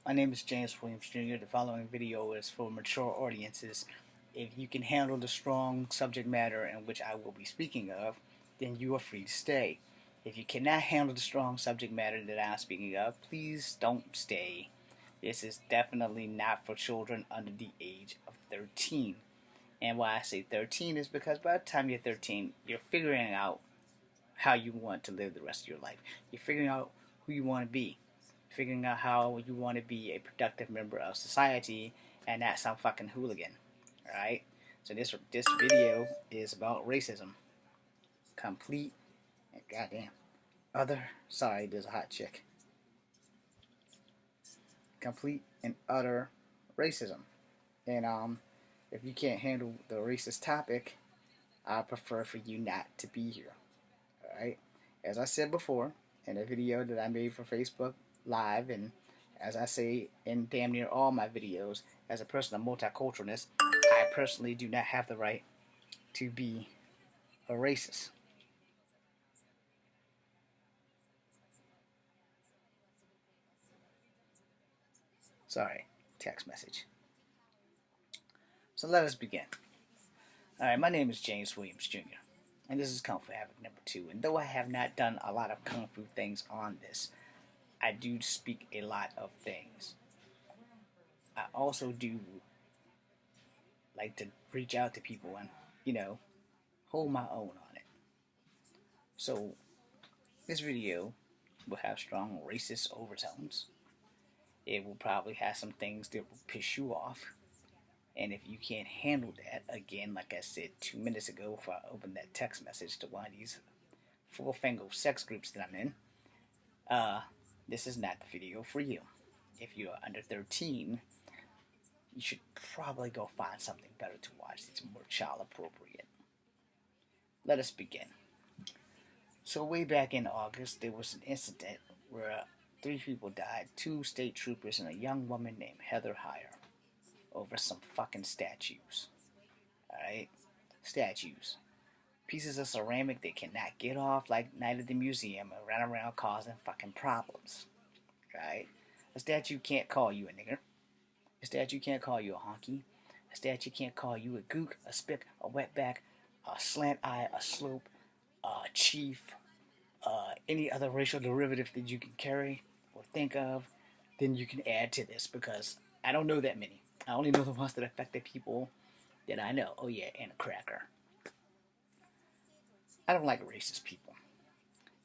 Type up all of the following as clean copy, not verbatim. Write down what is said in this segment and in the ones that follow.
My name is James Williams Jr. The following video is for mature audiences. If you can handle the strong subject matter in which I will be speaking of, then you are free to stay. If you cannot handle the strong subject matter that I'm speaking of, please don't stay. This is definitely not for children under the age of 13. And why I say 13 is because by the time you're 13, you're figuring out how you want to live the rest of your life. You're figuring out who you want to be, figuring out how you want to be a productive member of society and not some fucking hooligan. Alright? So this video is about racism. Complete and goddamn. Sorry, there's a hot chick. Complete and utter racism. And if you can't handle the racist topic, I prefer for you not to be here. Alright? As I said before in a video that I made for Facebook Live, and as I say in damn near all my videos, as a person of multiculturalness, I personally do not have the right to be a racist. Sorry, text message. So let us begin. Alright, my name is James Williams Jr. and this is Kung Fu Havoc number 2. And though I have not done a lot of Kung Fu things on this, I do speak a lot of things. I also do like to reach out to people and, hold my own on it. So, this video will have strong racist overtones. It will probably have some things that will piss you off. And if you can't handle that, again, like I said 2 minutes ago before I opened that text message to one of these full-fangled sex groups that I'm in, this is not the video for you. If you're under 13, you should probably go find something better to watch that's more child appropriate. Let us begin. So way back in August, there was an incident where 3 people died, 2 state troopers and a young woman named Heather Heyer, over some fucking statues. Alright? Statues. Pieces of ceramic they cannot get off like Night at the Museum and run around causing fucking problems. Right? A statue can't call you a nigger. A statue can't call you a honky. A statue can't call you a gook, a spick, a wetback, a slant eye, a slope, a chief, any other racial derivative that you can carry or think of. Then you can add to this, because I don't know that many. I only know the ones that affect the people that I know. Oh yeah, and a cracker. I don't like racist people.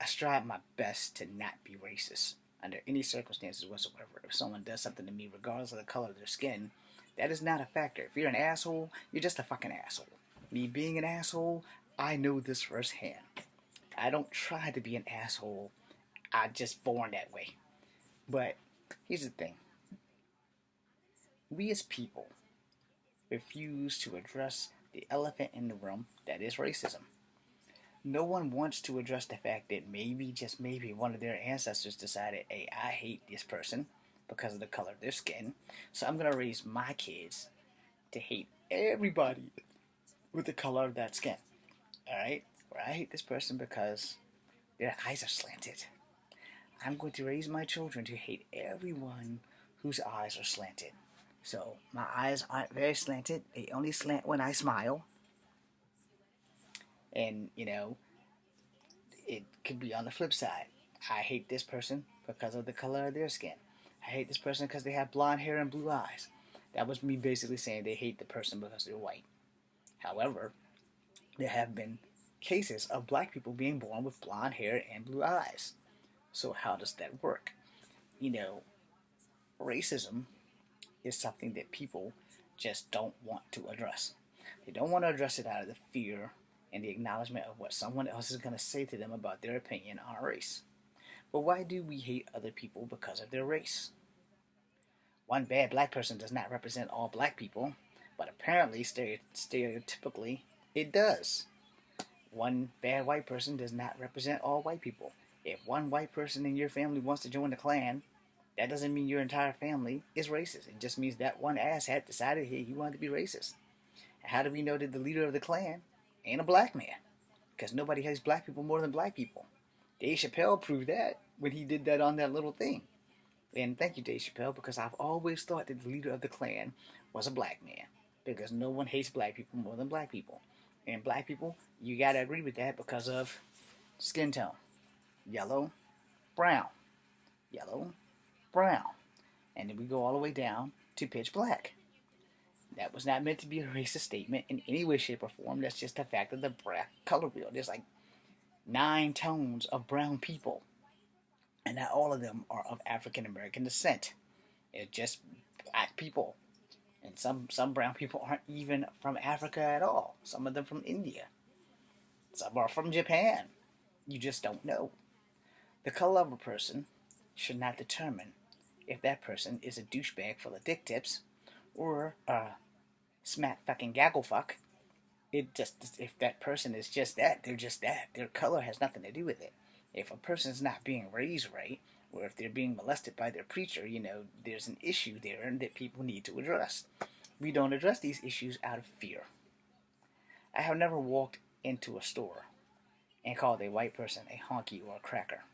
I strive my best to not be racist under any circumstances whatsoever. If someone does something to me, regardless of the color of their skin, that is not a factor. If you're an asshole, you're just a fucking asshole. Me being an asshole, I know this firsthand. I don't try to be an asshole. I'm just born that way. But here's the thing. We as people refuse to address the elephant in the room that is racism. No one wants to address the fact that maybe, just maybe, one of their ancestors decided, hey, I hate this person because of the color of their skin, so I'm going to raise my kids to hate everybody with the color of that skin. Alright? Or I hate this person because their eyes are slanted. I'm going to raise my children to hate everyone whose eyes are slanted. So, my eyes aren't very slanted. They only slant when I smile. And, it could be on the flip side. I hate this person because of the color of their skin. I hate this person because they have blonde hair and blue eyes. That was me basically saying they hate the person because they're white. However, there have been cases of black people being born with blonde hair and blue eyes. So how does that work? Racism is something that people just don't want to address. They don't want to address it out of the fear and the acknowledgement of what someone else is going to say to them about their opinion on race. But why do we hate other people because of their race? One bad black person does not represent all black people, but apparently, stereotypically, it does. One bad white person does not represent all white people. If one white person in your family wants to join the Klan, that doesn't mean your entire family is racist. It just means that one asshat decided, hey, he wanted to be racist. And how do we know that the leader of the Klan ain't a black man? Because nobody hates black people more than black people. Dave Chappelle proved that when he did that on that little thing. And thank you, Dave Chappelle, because I've always thought that the leader of the Klan was a black man. Because no one hates black people more than black people. And black people, you gotta agree with that because of skin tone. Yellow, brown, yellow, brown. And then we go all the way down to pitch black. That was not meant to be a racist statement in any way, shape, or form. That's just the fact of the black color wheel. There's like 9 tones of brown people, and not all of them are of African American descent. It's just black people. And some brown people aren't even from Africa at all. Some of them from India. Some are from Japan. You just don't know. The color of a person should not determine if that person is a douchebag full of dick tips or a smack fucking gaggle fuck. It just, if that person is just that, they're just that. Their color has nothing to do with it. If a person's not being raised right, or if they're being molested by their preacher, there's an issue there that people need to address. We don't address these issues out of fear. I have never walked into a store and called a white person a honky or a cracker.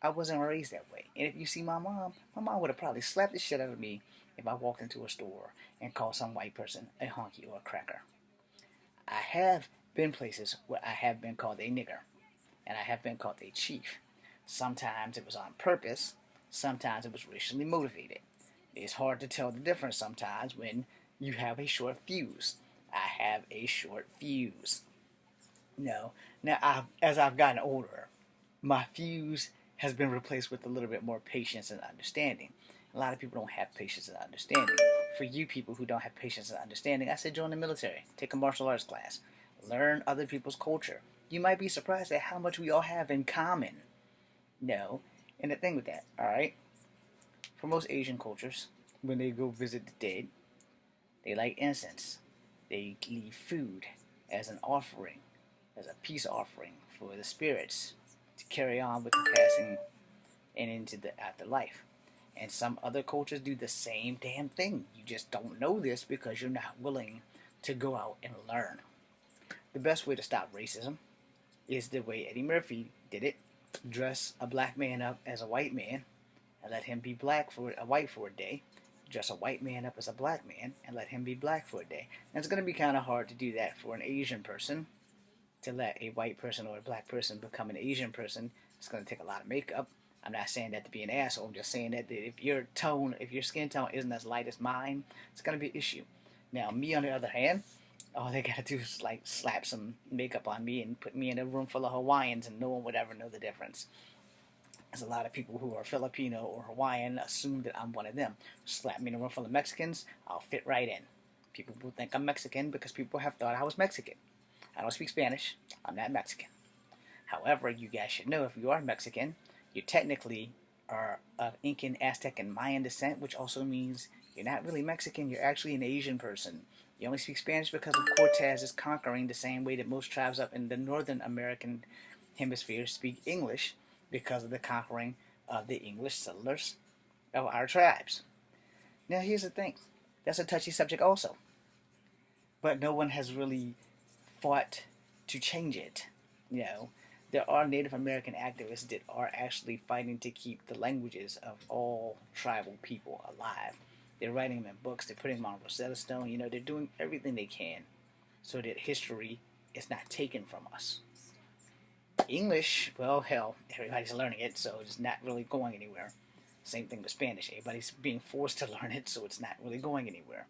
I wasn't raised that way. And if you see my mom would have probably slapped the shit out of me if I walked into a store and called some white person a honky or a cracker. I have been places where I have been called a nigger, and I have been called a chief. Sometimes it was on purpose, sometimes it was racially motivated. It's hard to tell the difference sometimes when you have a short fuse. I have a short fuse. Now as I've gotten older, my fuse has been replaced with a little bit more patience and understanding. A lot of people don't have patience and understanding. For you people who don't have patience and understanding, I say join the military. Take a martial arts class. Learn other people's culture. You might be surprised at how much we all have in common. No. And the thing with that, alright? For most Asian cultures, when they go visit the dead, they light incense. They leave food as an offering, as a peace offering for the spirits to carry on with the passing and into the afterlife. And some other cultures do the same damn thing. You just don't know this because you're not willing to go out and learn. The best way to stop racism is the way Eddie Murphy did it. Dress a black man up as a white man and let him be white for a day. Dress a white man up as a black man and let him be black for a day. And it's going to be kind of hard to do that for an Asian person. To let a white person or a black person become an Asian person, it's going to take a lot of makeup. I'm not saying that to be an asshole. I'm just saying that if your skin tone isn't as light as mine, it's going to be an issue. Now, me on the other hand, all they got to do is like slap some makeup on me and put me in a room full of Hawaiians and no one would ever know the difference. There's a lot of people who are Filipino or Hawaiian assume that I'm one of them. Slap me in a room full of Mexicans, I'll fit right in. People will think I'm Mexican because people have thought I was Mexican. I don't speak Spanish. I'm not Mexican. However, you guys should know if you are Mexican, you technically are of Incan, Aztec, and Mayan descent, which also means you're not really Mexican. You're actually an Asian person. You only speak Spanish because of Cortez's conquering the same way that most tribes up in the northern American hemisphere speak English because of the conquering of the English settlers of our tribes. Now, here's the thing. That's a touchy subject also. But no one has really fought to change it. There are Native American activists that are actually fighting to keep the languages of all tribal people alive. They're writing them in books, they're putting them on Rosetta Stone, they're doing everything they can so that history is not taken from us. English, well, hell, everybody's learning it, so it's not really going anywhere. Same thing with Spanish. Everybody's being forced to learn it, so it's not really going anywhere.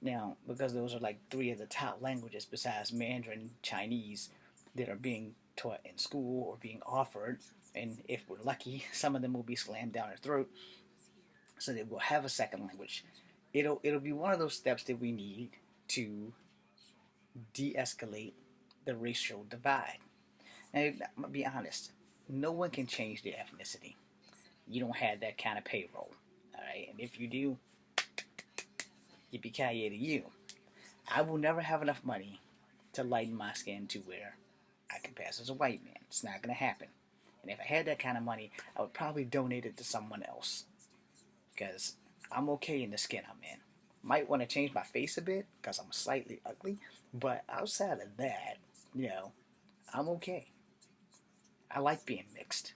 Now, because those are like 3 of the top languages besides Mandarin, Chinese, that are being taught in school or being offered, and if we're lucky, some of them will be slammed down our throat, so that we'll have a second language. It'll be one of those steps that we need to de-escalate the racial divide. Now, I'm going to be honest. No one can change their ethnicity. You don't have that kind of payroll. Alright? And if you do, yippee-ki-yay to you. I will never have enough money to lighten my skin to where I can pass as a white man. It's not going to happen. And if I had that kind of money, I would probably donate it to someone else. Because I'm okay in the skin I'm in. Might want to change my face a bit because I'm slightly ugly. But outside of that, I'm okay. I like being mixed.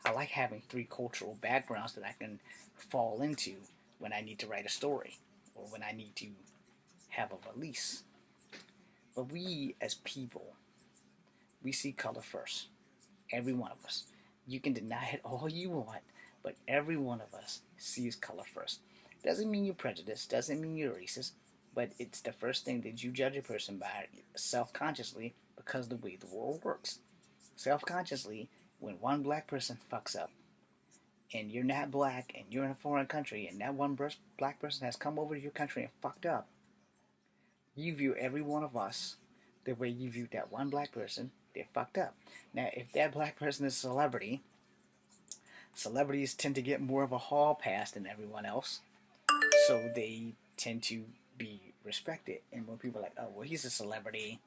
I like having three cultural backgrounds that I can fall into when I need to write a story or when I need to have a release. But we as people, we see color first. Every one of us. You can deny it all you want, but every one of us sees color first. Doesn't mean you're prejudiced, doesn't mean you're racist, but it's the first thing that you judge a person by self consciously because of the way the world works. Self consciously, when one black person fucks up, and you're not black, and you're in a foreign country, and that one black person has come over to your country and fucked up, you view every one of us the way you viewed that one black person that fucked up. Now, if that black person is a celebrity, celebrities tend to get more of a hall pass than everyone else, so they tend to be respected. And when people are like, oh, well, he's a celebrity,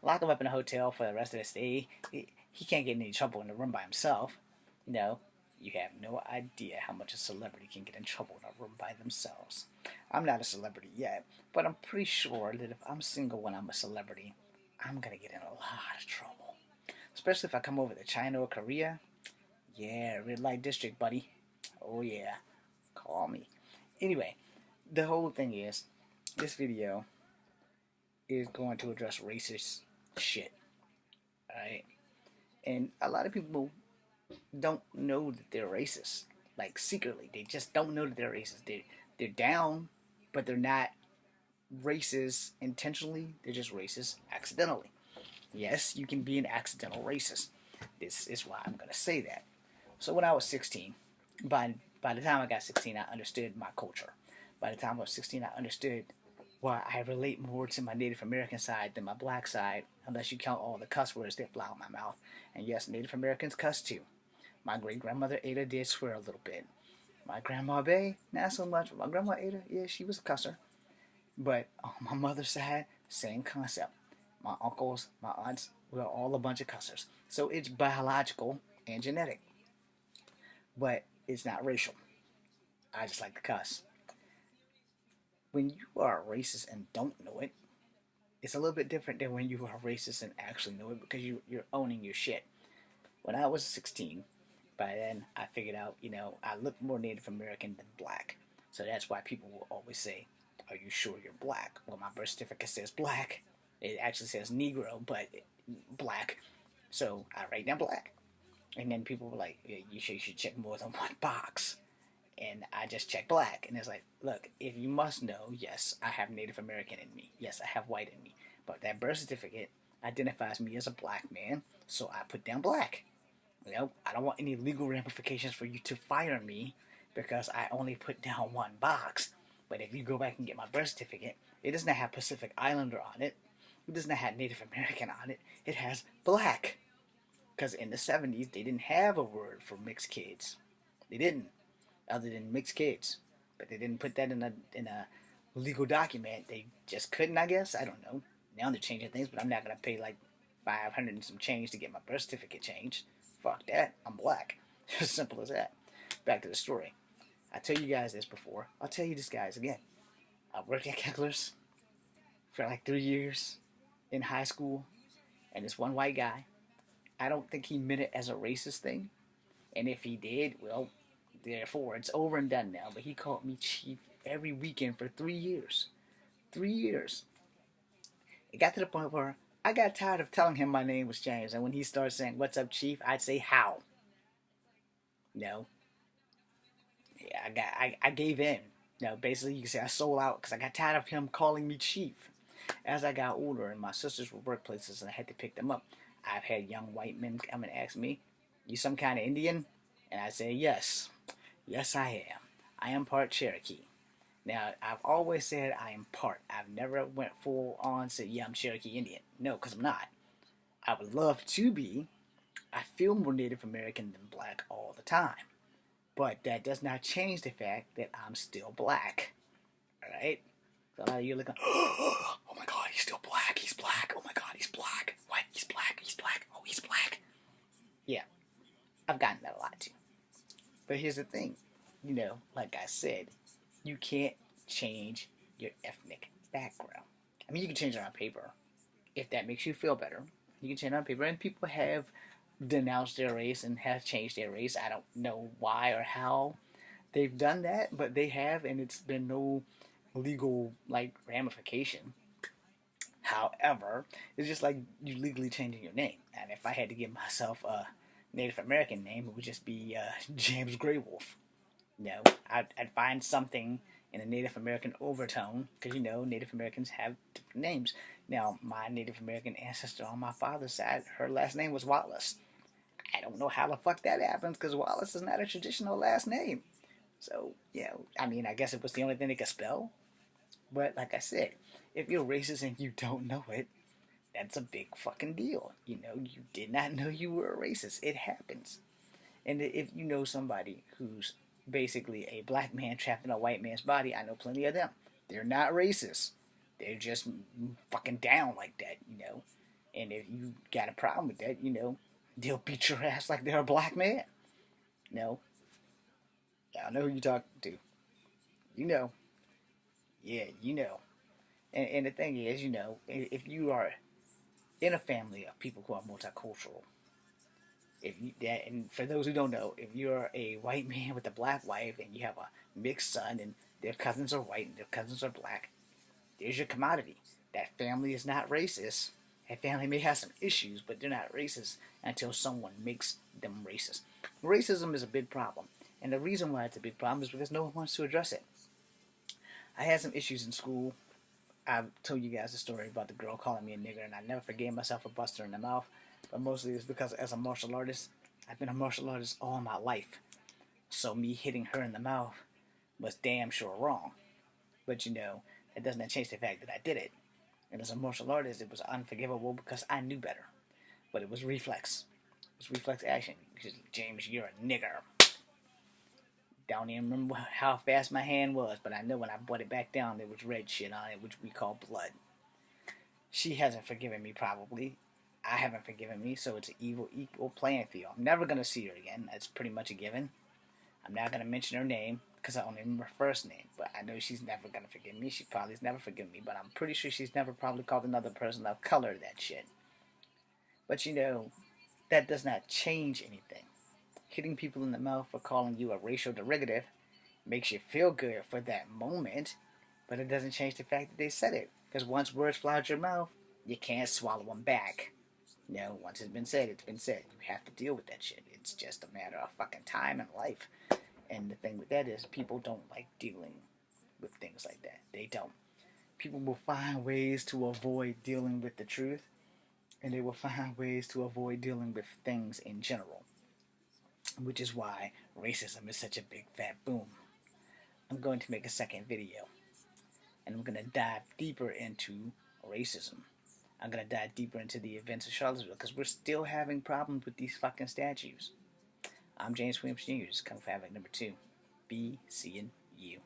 lock him up in a hotel for the rest of the stay. He can't get in any trouble in the room by himself. You have no idea how much a celebrity can get in trouble in a room by themselves. I'm not a celebrity yet, but I'm pretty sure that if I'm single when I'm a celebrity, I'm going to get in a lot of trouble. Especially if I come over to China or Korea. Yeah, red light district, buddy. Oh yeah, call me. Anyway, the whole thing is, this video is going to address racist shit. Alright? And a lot of people don't know that they're racist. Like, secretly. They just don't know that they're racist. They're down, but they're not racist intentionally. They're just racist accidentally. Yes, you can be an accidental racist. This is why I'm going to say that. So when I was 16, by the time I got 16, I understood my culture. By the time I was 16, I understood why I relate more to my Native American side than my black side, unless you count all the cuss words that fly out of my mouth. And yes, Native Americans cuss too. My great-grandmother Ada did swear a little bit. My grandma Bay, not so much. My grandma Ada, yeah, she was a cusser. But on my mother's side, same concept. My uncles, my aunts, we're all a bunch of cussers. So it's biological and genetic. But it's not racial. I just like to cuss. When you are a racist and don't know it, it's a little bit different than when you are racist and actually know it, because you're owning your shit. When I was 16, by then I figured out, I look more Native American than black. So that's why people will always say, are you sure you're black? Well, my birth certificate says black. It actually says Negro, but black. So I write down black. And then people were like, yeah, you should check more than one box. And I just checked black. And it's like, look, if you must know, yes, I have Native American in me. Yes, I have white in me. But that birth certificate identifies me as a black man, so I put down black. I don't want any legal ramifications for you to fire me because I only put down one box. But if you go back and get my birth certificate, it does not have Pacific Islander on it. It does not have Native American on it. It has black. Because in the 70s, they didn't have a word for mixed kids. They didn't, other than mixed kids. But they didn't put that in a legal document. They just couldn't, I guess. I don't know. Now they're changing things, but I'm not going to pay like 500 and some change to get my birth certificate changed. Fuck that. I'm black. As simple as that. Back to the story. I told you guys this before. I'll tell you this, guys, again. I worked at Keckler's for like 3 years in high school. And this one white guy, I don't think he meant it as a racist thing. And if he did, well, therefore, it's over and done now. But he called me chief every weekend for 3 years. 3 years. It got to the point where I got tired of telling him my name was James. And when he started saying, what's up, chief? I'd say, how? No. Yeah, I gave in. Basically, you can say I sold out because I got tired of him calling me chief. As I got older and my sisters were workplaces and I had to pick them up, I've had young white men come and ask me, you some kind of Indian? And I say, yes. Yes, I am. I am part Cherokee. Now, I've always said I am part. I've never went full on and said, yeah, I'm Cherokee Indian. No, because I'm not. I would love to be. I feel more Native American than black all the time. But that does not change the fact that I'm still black. Alright? So a lot of you are looking, oh my god, he's still black. He's black. Oh my god, he's black. What? He's black. He's black. Oh, he's black. Yeah. I've gotten that a lot too. But here's the thing. Like I said, you can't change your ethnic background. I mean, you can change it on paper if that makes you feel better. You can change it on paper, and people have denounced their race and have changed their race. I don't know why or how they've done that, but they have, and it's been no legal like ramification. However, it's just like you legally changing your name. And if I had to give myself a Native American name, it would just be James Grey Wolf. You know, I'd find something in a Native American overtone because Native Americans have different names. Now, my Native American ancestor on my father's side, her last name was Wallace. I don't know how the fuck that happens because Wallace is not a traditional last name. So, I mean, I guess it was the only thing they could spell. But like I said, if you're racist and you don't know it, that's a big fucking deal. You did not know you were a racist. It happens. And if you know somebody who's basically a black man trapped in a white man's body, I know plenty of them. They're not racist. They're just fucking down like that. And if you got a problem with that, they'll beat your ass like they're a black man. No. I know who you talking to. You know. Yeah, you know. And the thing is, if you are in a family of people who are multicultural, and for those who don't know, if you're a white man with a black wife and you have a mixed son and their cousins are white and their cousins are black, there's your commodity. That family is not racist. That family may have some issues, but they're not racist until someone makes them racist. Racism is a big problem, and the reason why it's a big problem is because no one wants to address it. I had some issues in school. I told you guys a story about the girl calling me a nigger, and I never forgave myself for busting her in the mouth. But mostly it's because as a martial artist, I've been a martial artist all my life. So me hitting her in the mouth was damn sure wrong. But that doesn't change the fact that I did it. And as a martial artist, it was unforgivable because I knew better. But it was reflex. It was reflex action. James, you're a nigger. Don't even remember how fast my hand was, but I know when I brought it back down, there was red shit on it, which we call blood. She hasn't forgiven me, probably. I haven't forgiven me, so it's an equal playing field. I'm never going to see her again. That's pretty much a given. I'm not going to mention her name, because I only remember her first name, but I know she's never going to forgive me. She probably has never forgiven me, but I'm pretty sure she's never probably called another person of color that shit. But that does not change anything. Hitting people in the mouth for calling you a racial derivative makes you feel good for that moment, but it doesn't change the fact that they said it. Because once words fly out your mouth, you can't swallow them back. Once it's been said, it's been said. You have to deal with that shit. It's just a matter of fucking time and life. And the thing with that is, people don't like dealing with things like that. They don't. People will find ways to avoid dealing with the truth, and they will find ways to avoid dealing with things in general. Which is why racism is such a big fat boom. I'm going to make a second video, and I'm going to dive deeper into racism. I'm going to dive deeper into the events of Charlottesville, because we're still having problems with these fucking statues. I'm James Williams Jr. This is Kung Fu Havoc number 2. Be seeing you.